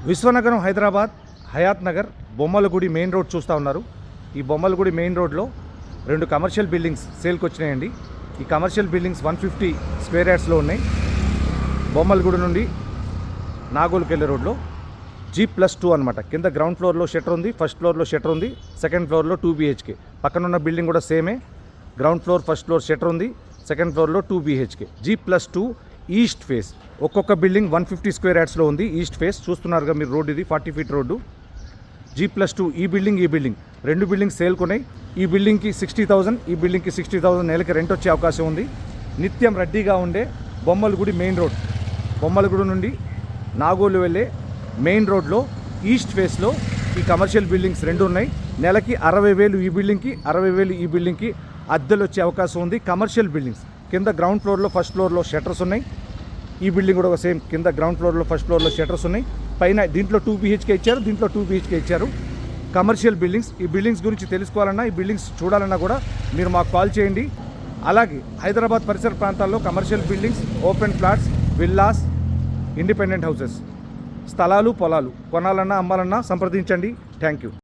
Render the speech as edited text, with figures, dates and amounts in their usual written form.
విశ్వనగరం Hyderabad Hayat Nagar Bommalagudi main road చూస్తూ ఉన్నారు. ఈ బొమ్మలగుడి మెయిన్ రోడ్లో 2 కమర్షియల్ బిల్డింగ్స్ సేల్కి వచ్చినాయండి. ఈ కమర్షియల్ బిల్డింగ్స్ 150 స్క్వేర్ యార్డ్స్లో ఉన్నాయి. బొమ్మలగుడి నుండి నాగోల్కి వెళ్ళే రోడ్లో G+2 అనమాట. కింద గ్రౌండ్ ఫ్లోర్లో షట్టర్ ఉంది, ఫస్ట్ ఫ్లోర్లో షట్టర్ ఉంది, సెకండ్ ఫ్లోర్లో 2 BHK. పక్కనున్న బిల్డింగ్ కూడా సేమే, ground floor first floor shutter ఉంది, సెకండ్ ఫ్లోర్లో 2 BHK. G+2 east face. ఒక్కొక్క బిల్డింగ్ 150 స్క్వేర్ యార్డ్స్లో ఉంది. ఈస్ట్ ఫేస్ చూస్తున్నారుగా మీరు, రోడ్ ఇది 40 ఫీట్ రోడ్డు. G+2 ఈ బిల్డింగ్ 2 బిల్డింగ్స్ సేల్కొన్నాయి. ఈ బిల్డింగ్కి 60,000, ఈ బిల్డింగ్కి 60,000 నెలకి రెంట్ వచ్చే అవకాశం ఉంది. నిత్యం రద్దీగా ఉండే బొమ్మలగుడి మెయిన్ రోడ్, బొమ్మలగుడి నుండి నాగోలు వెళ్ళే మెయిన్ రోడ్లో ఈస్ట్ ఫేస్లో ఈ కమర్షియల్ బిల్డింగ్స్ 2 ఉన్నాయి. నెలకి 60,000 ఈ బిల్డింగ్కి, 60,000 ఈ బిల్డింగ్కి అద్దెలు వచ్చే అవకాశం ఉంది. కమర్షియల్ బిల్డింగ్స్ కింద గ్రౌండ్ ఫ్లోర్లో ఫస్ట్ ఫ్లోర్లో షట్టర్స్ ఉన్నాయి. ఈ బిల్డింగ్ కూడా ఒక సేమ్, కింద గ్రౌండ్ ఫ్లోర్లో ఫస్ట్ ఫ్లోర్లో షట్టర్స్ ఉన్నాయి. పైన దీంట్లో 2 BHK ఇచ్చారు, దీంట్లో 2 BHK ఇచ్చారు. Commercial buildings. ఈ బిల్డింగ్స్ గురించి తెలుసుకోవాలన్నా, ఈ బిల్డింగ్స్ చూడాలన్నా కూడా మీరు మాకు కాల్ చేయండి. అలాగే హైదరాబాద్ పరిసర ప్రాంతాల్లో commercial buildings, open flats, villas, independent houses, స్థలాలు, పొలాలు కొనాలన్నా అమ్మాలన్నా సంప్రదించండి. Thank you.